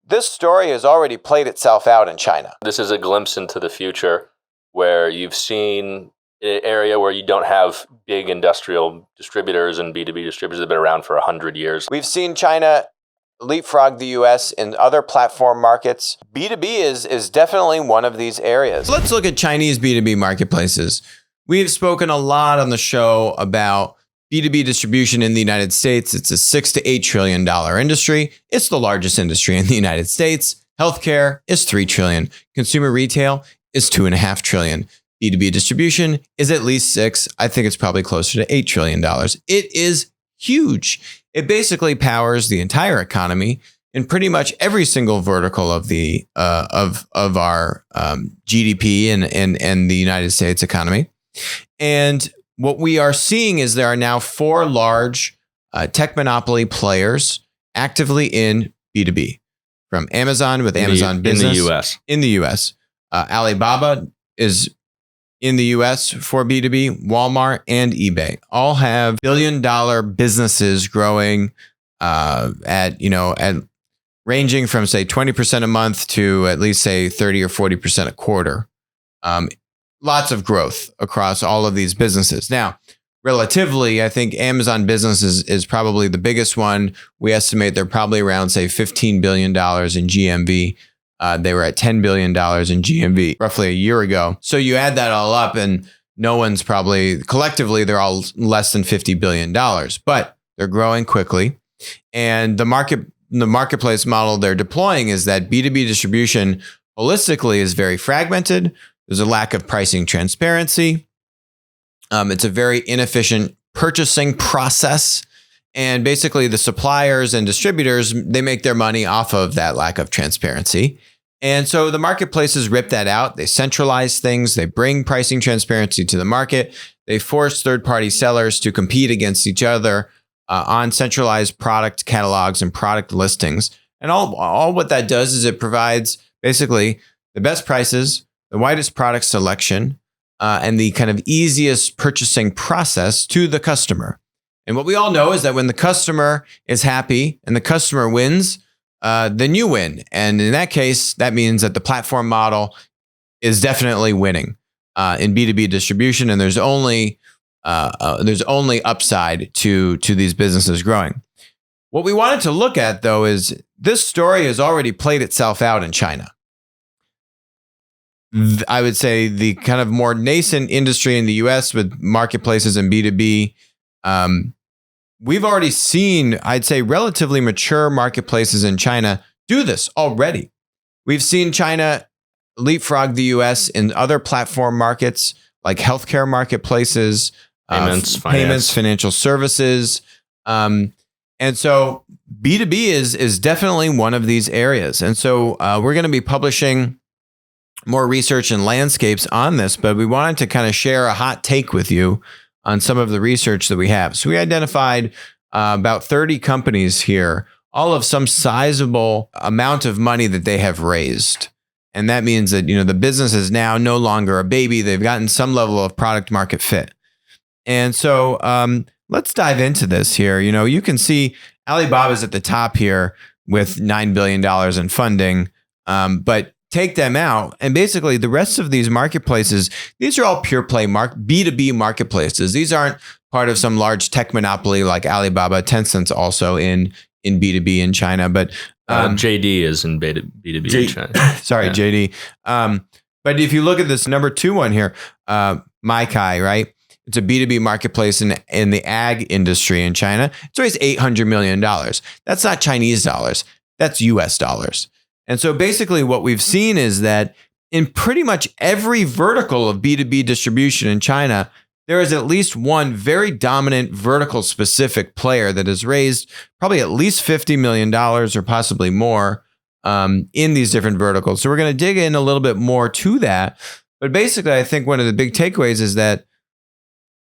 This story has already played itself out in China. This is a glimpse into the future where you've seen an area where you don't have big industrial distributors and B2B distributors that have been around for 100 years. We've seen China leapfrog the US in other platform markets. B2B is definitely one of these areas. Let's look at Chinese B2B marketplaces. We've spoken a lot on the show about B2B distribution in the United States. It's a $6 to $8 trillion industry. It's the largest industry in the United States. Healthcare is $3 trillion. Consumer retail is $2.5 trillion. B2B distribution is at least $6. I think it's probably closer to $8 trillion. It is huge. It basically powers the entire economy in pretty much every single vertical of the of our GDP and the United States economy. And what we are seeing is there are now 4 large tech monopoly players actively in B2B, from Amazon with Amazon Business in the US. Alibaba is in the US for B2B. Walmart and eBay all have billion-dollar businesses growing at ranging from say 20% a month to at least say 30 or 40% a quarter. Lots of growth across all of these businesses. Now, relatively, I think Amazon Business is probably the biggest one. We estimate they're probably around, say, $15 billion in GMV. They were at $10 billion in GMV roughly a year ago. So you add that all up and no one's probably, collectively, they're all less than $50 billion, but they're growing quickly. And the marketplace model they're deploying is that B2B distribution holistically is very fragmented. There's a lack of pricing transparency. It's a very inefficient purchasing process. And basically the suppliers and distributors, they make their money off of that lack of transparency. And so the marketplaces rip that out. They centralize things. They bring pricing transparency to the market. They force third-party sellers to compete against each other on centralized product catalogs and product listings. And all what that does is it provides basically the best prices, the widest product selection, and the kind of easiest purchasing process to the customer. And what we all know is that when the customer is happy and the customer wins, then you win. And in that case, that means that the platform model is definitely winning in B2B distribution. And there's only upside to these businesses growing. What we wanted to look at, though, is this story has already played itself out in China. I would say the kind of more nascent industry in the US with marketplaces and B2B, we've already seen, I'd say, relatively mature marketplaces in China do this already. We've seen China leapfrog the US in other platform markets like healthcare marketplaces, payments, financial services. And so B2B is definitely one of these areas. And so we're going to be publishing more research and landscapes on this, but we wanted to kind of share a hot take with you on some of the research that we have. So we identified about 30 companies here, all of some sizable amount of money that they have raised. And that means that, the business is now no longer a baby. They've gotten some level of product market fit. And so let's dive into this here. You can see Alibaba's at the top here with $9 billion in funding, but take them out. And basically the rest of these marketplaces, these are all pure play B2B marketplaces. These aren't part of some large tech monopoly like Alibaba. Tencent's also in B2B in China, but JD is in B2B in China. Sorry, yeah. JD. But if you look at this number 2 one here, Maikai, right? It's a B2B marketplace in the ag industry in China. It's raised $800 million. That's not Chinese dollars. That's US dollars. And so basically what we've seen is that in pretty much every vertical of B2B distribution in China, there is at least one very dominant vertical specific player that has raised probably at least $50 million or possibly more in these different verticals. So we're going to dig in a little bit more to that. But basically, I think one of the big takeaways is that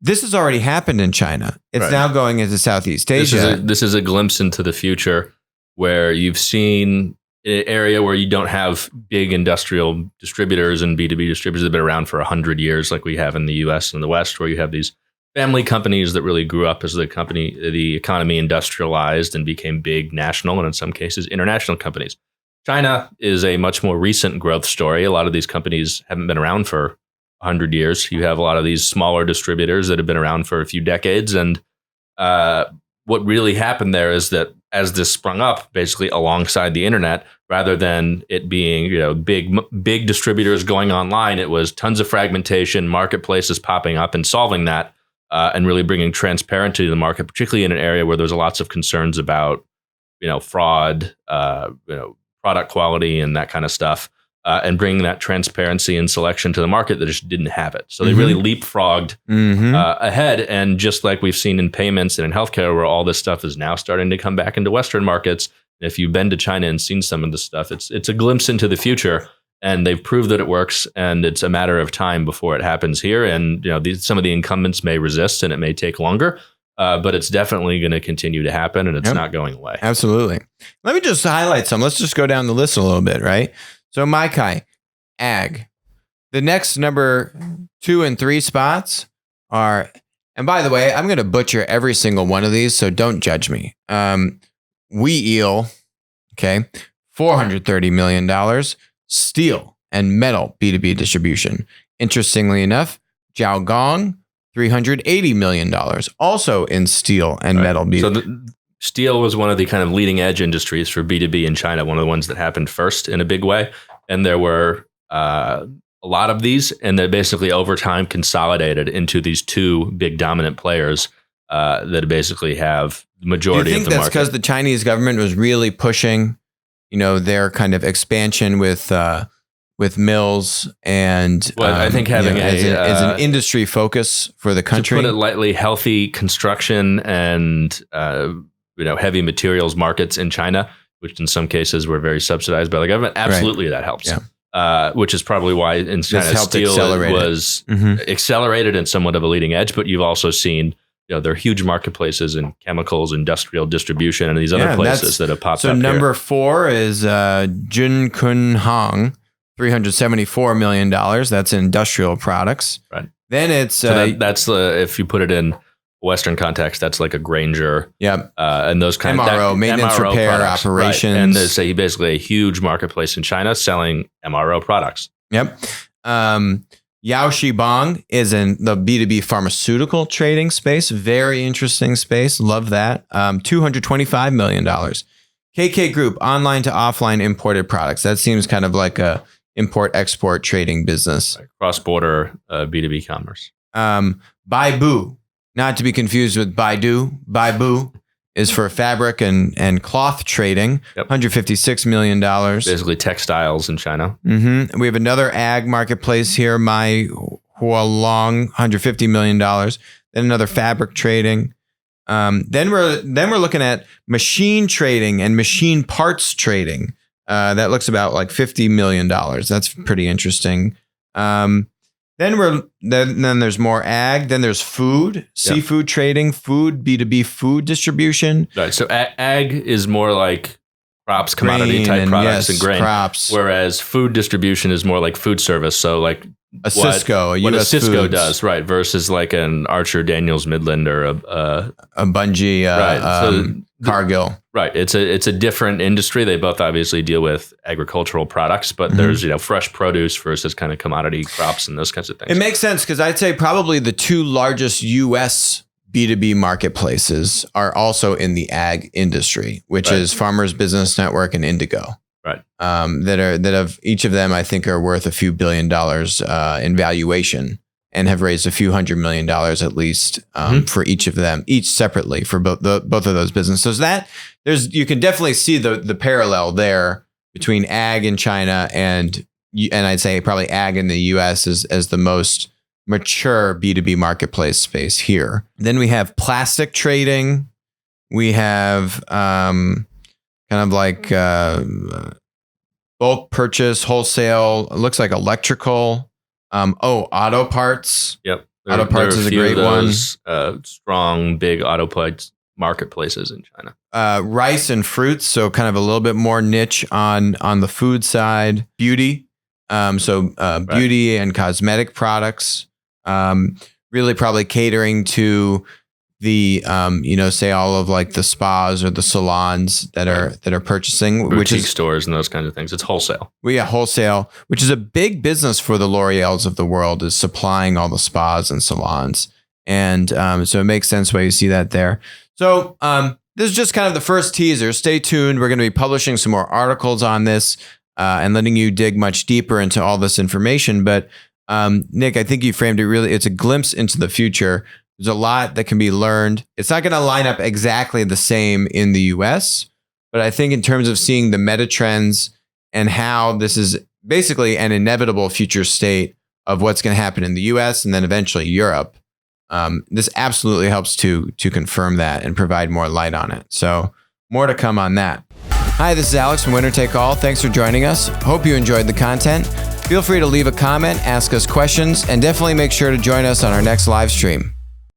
this has already happened in China. It's now going into Southeast Asia. This is a glimpse into the future where you've seen an area where you don't have big industrial distributors and B2B distributors that have been around for 100 years like we have in the US and the West, where you have these family companies that really grew up as the economy industrialized and became big national and in some cases international companies. China is a much more recent growth story. A lot of these companies haven't been around for 100 years. You have a lot of these smaller distributors that have been around for a few decades. And what really happened there is that as this sprung up basically alongside the internet, rather than it being, big distributors going online, it was tons of fragmentation, marketplaces popping up and solving that, and really bringing transparency to the market, particularly in an area where there's lots of concerns about, fraud, product quality and that kind of stuff, and bringing that transparency and selection to the market that just didn't have it. So they really leapfrogged ahead. And just like we've seen in payments and in healthcare, where all this stuff is now starting to come back into Western markets. And if you've been to China and seen some of this stuff, it's a glimpse into the future. And they've proved that it works, and it's a matter of time before it happens here. And some of the incumbents may resist, and it may take longer. But it's definitely going to continue to happen, and it's not going away. Absolutely. Let me just highlight some. Let's just go down the list a little bit, right? So Maikai, ag. The next number 2 and 3 spots are, and by the way, I'm going to butcher every single one of these, so don't judge me. Wheat eel, okay, $430 million. Steel and metal B2B distribution. Interestingly enough, Jiaogong, $380 million, also in steel and metal. So steel was one of the kind of leading edge industries for B2B in China, one of the ones that happened first in a big way. And there were a lot of these, and they basically over time consolidated into these 2 big dominant players that basically have the majority of the market. Do you think that's because the Chinese government was really pushing, their kind of expansion with mills and I think having as an industry focus for the country. To put it lightly, healthy construction and heavy materials markets in China, which in some cases were very subsidized by the government. Absolutely, that helps. Yeah. Which is probably why in China steel was accelerated and somewhat of a leading edge. But you've also seen there are huge marketplaces in chemicals, industrial distribution, and these other places that have popped up. So number 4 is Junkun Hong. $374 million. That's industrial products. Right. Then it's that's if you put it in Western context, that's like a Granger. Yep. And those kind MRO, of maintenance, MRO repair, products, operations. Right. And there's basically a huge marketplace in China selling MRO products. Yep. Yao Shibang is in the B2B pharmaceutical trading space. Very interesting space. Love that. $225 million. KK Group, online to offline imported products. That seems kind of like a import-export trading business. Cross-border B2B commerce. Baibu, not to be confused with Baidu. Baibu is for fabric and cloth trading. Yep. $156 million. Basically textiles in China. We have another ag marketplace here, Mai Hualong, $150 million. Then another fabric trading. Then we're looking at machine trading and machine parts trading. That looks about like $50 million. That's pretty interesting. Then there's more ag. Then there's food, seafood trading, food, B2B food distribution. Right. So ag is more like crops, commodity type products and grain. Crops. Whereas food distribution is more like food service. So like what a Cisco does, right? Versus like an Archer Daniels Midland or a Bungie, right? Cargill. Right. It's a different industry. They both obviously deal with agricultural products, but there's, fresh produce versus kind of commodity crops and those kinds of things. It makes sense because I'd say probably the 2 largest U.S. B2B marketplaces are also in the ag industry, which is Farmers Business Network and Indigo. Right. That have each of them, I think, are worth a few $1 billion in valuation and have raised a few $100 million at least for each of them, each separately for both of those businesses. You can definitely see the parallel there between ag in China and I'd say probably ag in the US as the most mature B2B marketplace space here. Then we have plastic trading. We have kind of like bulk purchase, wholesale. It looks like electrical. Auto parts. Yep. Auto parts is a great one. Strong, big auto parts marketplaces in China. Rice and fruits, so kind of a little bit more niche on the food side. Beauty, beauty and cosmetic products. Really probably catering to the say all of like the spas or the salons that are purchasing, Boutique which is stores and those kinds of things. It's wholesale. Wholesale, which is a big business for the L'Oreals of the world, is supplying all the spas and salons. And so it makes sense why you see that there. So this is just kind of the first teaser. Stay tuned. We're going to be publishing some more articles on this and letting you dig much deeper into all this information. But Nick, I think you framed it really, it's a glimpse into the future. There's a lot that can be learned. It's not going to line up exactly the same in the US, but I think in terms of seeing the meta trends and how this is basically an inevitable future state of what's going to happen in the US and then eventually Europe, this absolutely helps to confirm that and provide more light on it. So more to come on that. Hi, this is Alex from Winner Take All. Thanks for joining us. Hope you enjoyed the content. Feel free to leave a comment, ask us questions, and definitely make sure to join us on our next live stream.